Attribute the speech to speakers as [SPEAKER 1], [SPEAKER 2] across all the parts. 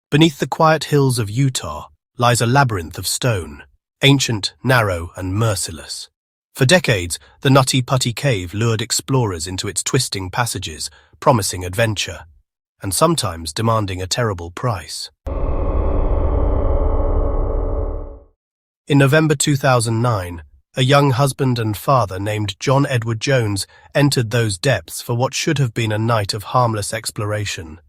[SPEAKER 1] Beneath the quiet hills of Utah lies a labyrinth of stone, ancient, narrow, and merciless. For decades, the Nutty Putty Cave lured explorers into its twisting passages, promising adventure, and sometimes demanding a terrible price. In November 2009, a young husband and father named John Edward Jones entered those depths for what should have been a night of harmless exploration.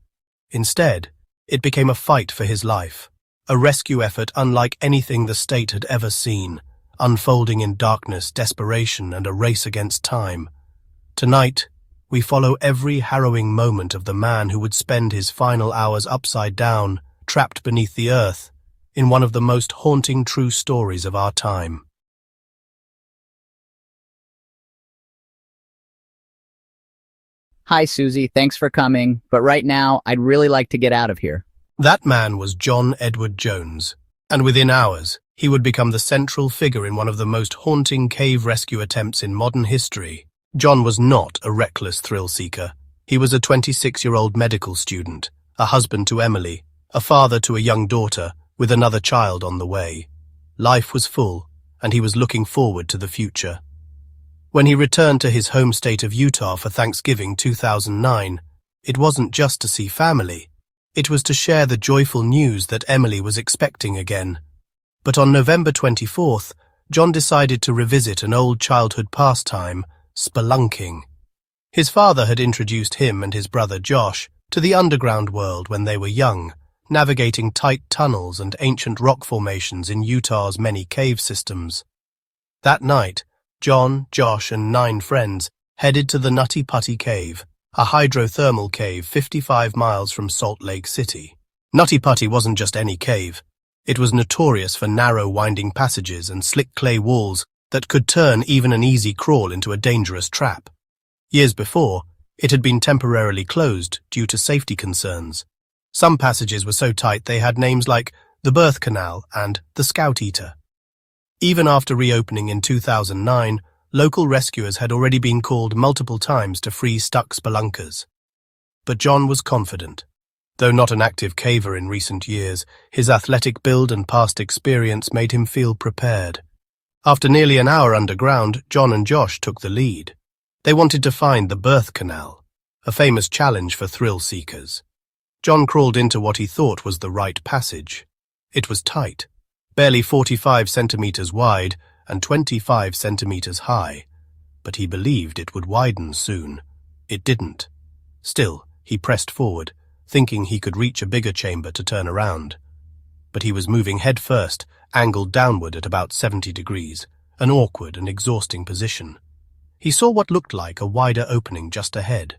[SPEAKER 1] Instead, it became a fight for his life, a rescue effort unlike anything the state had ever seen, unfolding in darkness, desperation, and a race against time. Tonight, we follow every harrowing moment of the man who would spend his final hours upside down, trapped beneath the earth, in one of the most haunting true stories of our time.
[SPEAKER 2] Hi, Susie. Thanks for coming. But right now, I'd really like to get out of here.
[SPEAKER 1] That man was John Edward Jones, and within hours, he would become the central figure in one of the most haunting cave rescue attempts in modern history. John was not a reckless thrill-seeker. He was a 26-year-old medical student, a husband to Emily, a father to a young daughter, with another child on the way. Life was full, and he was looking forward to the future. When he returned to his home state of Utah for Thanksgiving 2009, it wasn't just to see family. It was to share the joyful news that Emily was expecting again. But on November 24th, John decided to revisit an old childhood pastime, spelunking. His father had introduced him and his brother Josh to the underground world when they were young, navigating tight tunnels and ancient rock formations in Utah's many cave systems. That night, John, Josh, and 9 friends headed to the Nutty Putty Cave, a hydrothermal cave 55 miles from Salt Lake City. Nutty Putty wasn't just any cave. It was notorious for narrow, winding passages and slick clay walls that could turn even an easy crawl into a dangerous trap. Years before, it had been temporarily closed due to safety concerns. Some passages were so tight they had names like the Birth Canal and the Scout Eater. Even after reopening in 2009, local rescuers had already been called multiple times to free stuck spelunkers. But John was confident. Though not an active caver in recent years, his athletic build and past experience made him feel prepared. After nearly an hour underground, John and Josh took the lead. They wanted to find the Birth Canal, a famous challenge for thrill seekers. John crawled into what he thought was the right passage. It was tight, barely 45 centimeters wide and 25 centimeters high, but he believed it would widen soon. It didn't. Still, he pressed forward, thinking he could reach a bigger chamber to turn around. But he was moving head first, angled downward at about 70 degrees, an awkward and exhausting position. He saw what looked like a wider opening just ahead.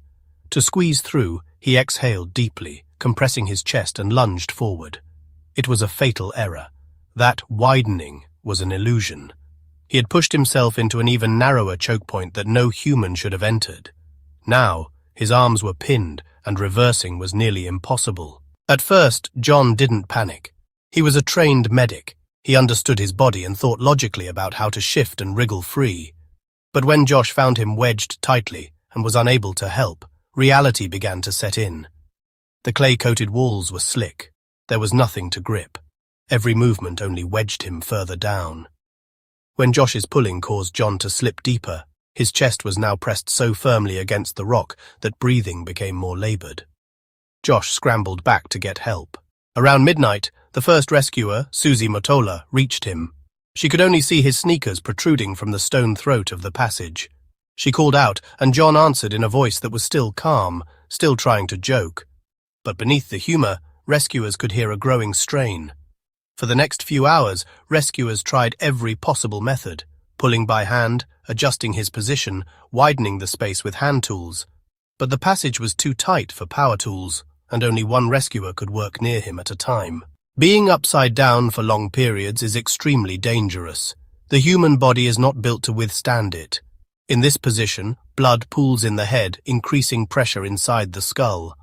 [SPEAKER 1] To squeeze through, he exhaled deeply, compressing his chest and lunged forward. It was a fatal error. That widening was an illusion. He had pushed himself into an even narrower choke point that no human should have entered. Now, his arms were pinned, and reversing was nearly impossible. At first, John didn't panic. He was a trained medic. He understood his body and thought logically about how to shift and wriggle free. But when Josh found him wedged tightly and was unable to help, reality began to set in. The clay-coated walls were slick. There was nothing to grip. Every movement only wedged him further down. When Josh's pulling caused John to slip deeper, his chest was now pressed so firmly against the rock that breathing became more labored. Josh scrambled back to get help. Around midnight, the first rescuer, Susie Motola, reached him. She could only see his sneakers protruding from the stone throat of the passage. She called out, and John answered in a voice that was still calm, still trying to joke. But beneath the humor, rescuers could hear a growing strain. For the next few hours, rescuers tried every possible method, pulling by hand, adjusting his position, widening the space with hand tools. But the passage was too tight for power tools, and only one rescuer could work near him at a time. Being upside down for long periods is extremely dangerous. The human body is not built to withstand it. In this position, blood pools in the head, increasing pressure inside the skull.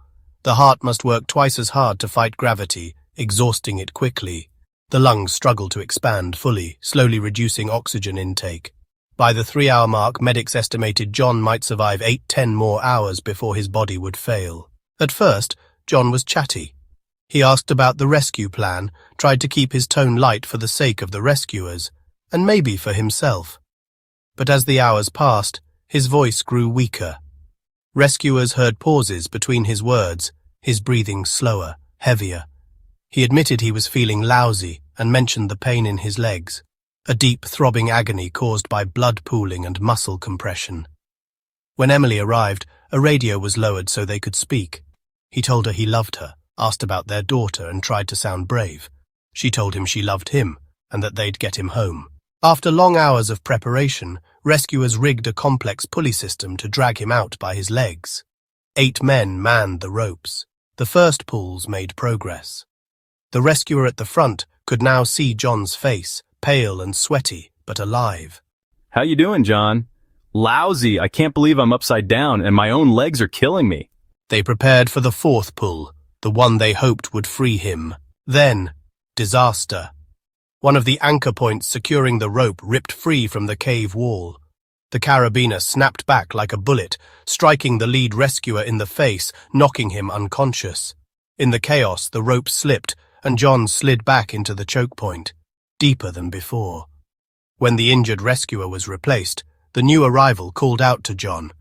[SPEAKER 1] The heart must work twice as hard to fight gravity, exhausting it quickly. The lungs struggle to expand fully, slowly reducing oxygen intake. By the 3-hour mark, medics estimated John might survive 8–10 more hours before his body would fail. At first, John was chatty. He asked about the rescue plan, tried to keep his tone light for the sake of the rescuers, and maybe for himself. But as the hours passed, his voice grew weaker. Rescuers heard pauses between his words, his breathing slower, heavier. He admitted he was feeling lousy and mentioned the pain in his legs, a deep, throbbing agony caused by blood pooling and muscle compression. When Emily arrived, a radio was lowered so they could speak. He told her he loved her, asked about their daughter, and tried to sound brave. She told him she loved him and that they'd get him home. After long hours of preparation, rescuers rigged a complex pulley system to drag him out by his legs. 8 men manned the ropes. The first pulls made progress. The rescuer at the front could now see John's face, pale and sweaty, but alive.
[SPEAKER 3] How you doing, John? Lousy. I can't believe I'm upside down and my own legs are killing me.
[SPEAKER 1] They prepared for the 4th pull, the one they hoped would free him. Then, disaster. One of the anchor points securing the rope ripped free from the cave wall. The carabiner snapped back like a bullet, striking the lead rescuer in the face, knocking him unconscious. In the chaos, the rope slipped, and John slid back into the choke point, deeper than before. When the injured rescuer was replaced, the new arrival called out to John.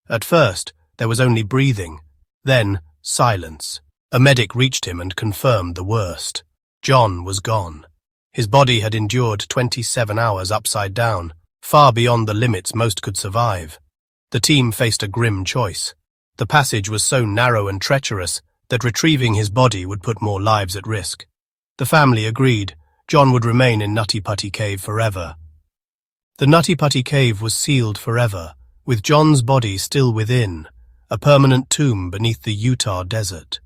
[SPEAKER 1] At first, there was only breathing, then silence. A medic reached him and confirmed the worst. John was gone. His body had endured 27 hours upside down, far beyond the limits most could survive. The team faced a grim choice. The passage was so narrow and treacherous that retrieving his body would put more lives at risk. The family agreed. John would remain in Nutty Putty Cave forever. The Nutty Putty Cave was sealed forever, with John's body still within, a permanent tomb beneath the Utah desert.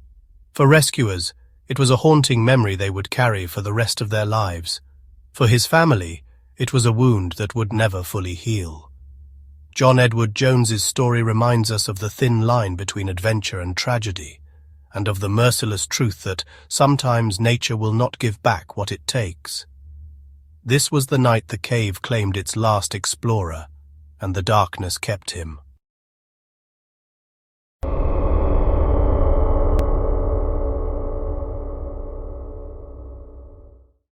[SPEAKER 1] For rescuers, it was a haunting memory they would carry for the rest of their lives. For his family, it was a wound that would never fully heal. John Edward Jones's story reminds us of the thin line between adventure and tragedy, and of the merciless truth that sometimes nature will not give back what it takes. This was the night the cave claimed its last explorer, and the darkness kept him.